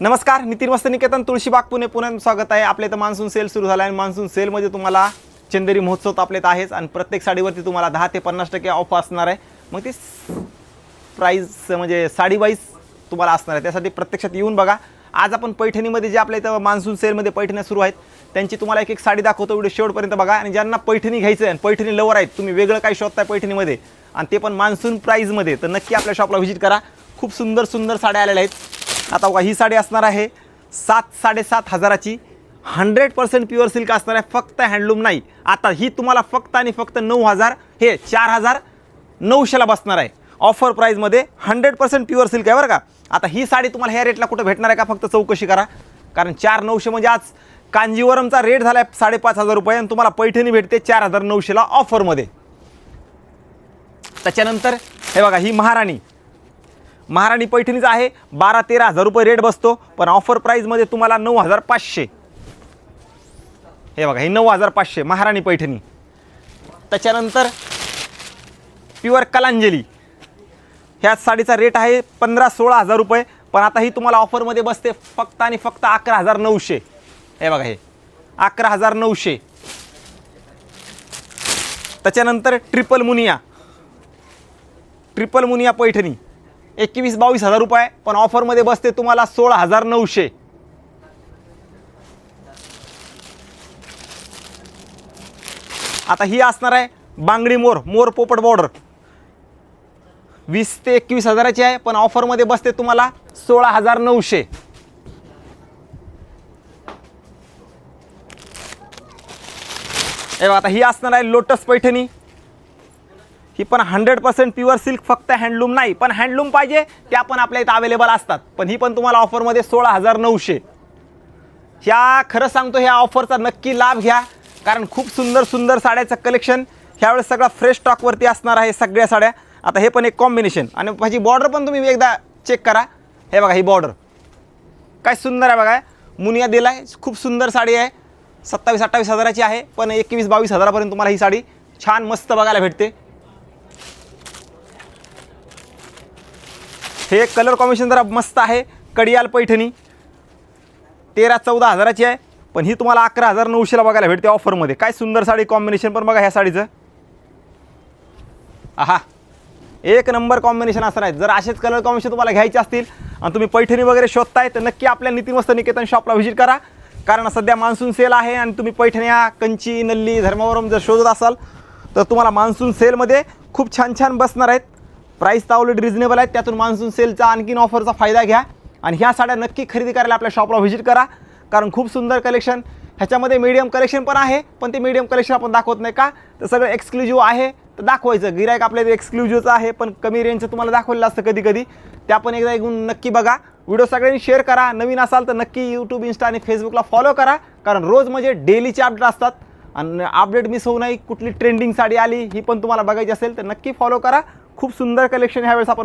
नमस्कार, नितीन वस्त्र निकेतन तुळशीबाग पुणे पुण्यात स्वागत आहे. आपल्या इथं मान्सून सेल सुरू झाला आहे. मान्सून सेलमध्ये तुम्हाला चंदेरी महोत्सव तर आपल्या इथं आहेच आणि प्रत्येक साडीवरती तुम्हाला 10 ते 50% ऑफ असणार आहे. मग ती प्राईस म्हणजे साडी वाईज तुम्हाला असणार आहे, त्यासाठी प्रत्यक्षात येऊन बघा. आज आपण पैठणीमध्ये जे आपल्या इथं मान्सून सेलमध्ये पैठण्या सुरू आहेत त्यांची तुम्हाला एक एक साडी दाखवतो. व्हिडिओ शेवटपर्यंत बघा. आणि ज्यांना पैठणी घ्यायचं आहे आणि पैठणी लवर आहेत, तुम्ही वेगळं काही शोधताय पैठणीमध्ये आणि ते पण मान्सून प्राईजमध्ये, तर नक्की आपल्या शॉपला व्हिजिट करा. खूप सुंदर सुंदर साड्या आलेल्या आहेत. आता बघा, ही साडी असणार आहे 7-7.5 हजाराची. 100% प्युअर सिल्क असणार आहे, फक्त हँडलूम नाही. आता ही तुम्हाला फक्त आणि फक्त 9,000 हे 4,900ला बसणार आहे ऑफर प्राईजमध्ये. 100% प्युअर सिल्क आहे बरं का. आता ही साडी तुम्हाला ह्या रेटला कुठं भेटणार आहे का, फक्त चौकशी करा. कारण 4,900 म्हणजे आज कांजीवरमचा रेट झाला आहे 5,500 रुपये आणि तुम्हाला पैठणी भेटते 4,900ला ऑफरमध्ये. त्याच्यानंतर हे बघा, ही महाराणी पैठणीचा आहे. 12-13 हजार रुपये रेट बसतो, पण ऑफर प्राईजमध्ये तुम्हाला 9,500. हे बघा, ही 9,500 महाराणी पैठणी. त्याच्यानंतर प्युअर कलांजली, ह्या साडीचा रेट आहे 15-16 हजार रुपये, पण आता ही तुम्हाला ऑफरमध्ये बसते फक्त आणि फक्त 11,900. हे बघा, हे 11,900. त्याच्यानंतर ट्रिपल मुनिया पैठणी 21-22 हजार रुपये, पण ऑफरमध्ये बसते तुम्हाला 16,900. आता ही असणार आहे बांगडी मोर पोपट बॉर्डर, 20 ते 21 हजाराची आहे, पण ऑफरमध्ये बसते तुम्हाला 16,900. आता ही असणार आहे लोटस पैठणी. ही पण 100% प्युअर सिल्क, फक्त हँडलूम नाही. पण हँडलूम पाहिजे त्या पण आपल्या इथं अवेलेबल असतात, पण ही पण तुम्हाला ऑफरमध्ये 16,900. ह्या खरं सांगतो, ह्या ऑफरचा नक्की लाभ घ्या, कारण खूप सुंदर सुंदर साड्याचं कलेक्शन ह्यावेळेस सगळा फ्रेश स्टॉकवरती असणार आहे सगळ्या साड्या. आता हे पण एक कॉम्बिनेशन, आणि माझी बॉर्डर पण तुम्ही एकदा चेक करा. हे बघा, ही बॉर्डर काय सुंदर आहे बघा. मुनिया दिला आहे, खूप सुंदर साडी आहे. 27-28 हजाराची आहे, पण 21-22 हजारापर्यंत तुम्हाला ही साडी छान मस्त बघायला भेटते. हे कलर कॉम्बिनेशन जरा मस्त आहे. कडियाल पैठणी 13-14 हजाराची आहे, पण ही तुम्हाला 11,900ला बघायला भेटते ऑफरमध्ये. काय सुंदर साडी कॉम्बिनेशन पण बघा ह्या साडीचं. आहा, एक नंबर कॉम्बिनेशन असणार आहे. जर असेच कलर कॉम्बिनेशन तुम्हाला घ्यायचे असतील आणि तुम्ही पैठणी वगैरे शोधताय, तर नक्की आपल्या नितीन वस्त्र निकेतन शॉपला व्हिजिट करा. कारण सध्या मान्सून सेल आहे आणि तुम्ही पैठण्या, कंची, नल्ली, धर्मावरम जर शोधत असाल तर तुम्हाला मान्सून सेलमध्ये खूप छान छान बसणार आहेत. प्राईस तर ऑलरेडी रिजनेबल आहेत, त्यातून मान्सून सेलचा आणखीन ऑफरचा फायदा घ्या आणि ह्या साड्या नक्की खरेदी करायला आपल्या शॉपला व्हिजिट करा. कारण खूप सुंदर कलेक्शन, ह्याच्यामध्ये मीडियम कलेक्शन पण आहे, पण ते मीडियम कलेक्शन आपण दाखवत नाही का, तर सगळं एक्सक्लुझिव्ह आहे तर दाखवायचं. गिरायक आपल्या एक्सक्लुझिव्हचं आहे, पण कमी रेंजचं तुम्हाला दाखवलेलं असतं कधी कधी. त्या पण एकदा येऊन नक्की बघा. व्हिडिओ सगळ्यांनी शेअर करा. नवीन असाल तर नक्की यूट्यूब, इंस्टा आणि फेसबुकला फॉलो करा, कारण रोज म्हणजे डेलीचे अपडेट असतात आणि अपडेट मिस होऊ नये. कुठली ट्रेंडिंग साडी आली ही पण तुम्हाला बघायची असेल तर नक्की फॉलो करा. खूप सुंदर कलेक्शन ह्यावेळेस आपण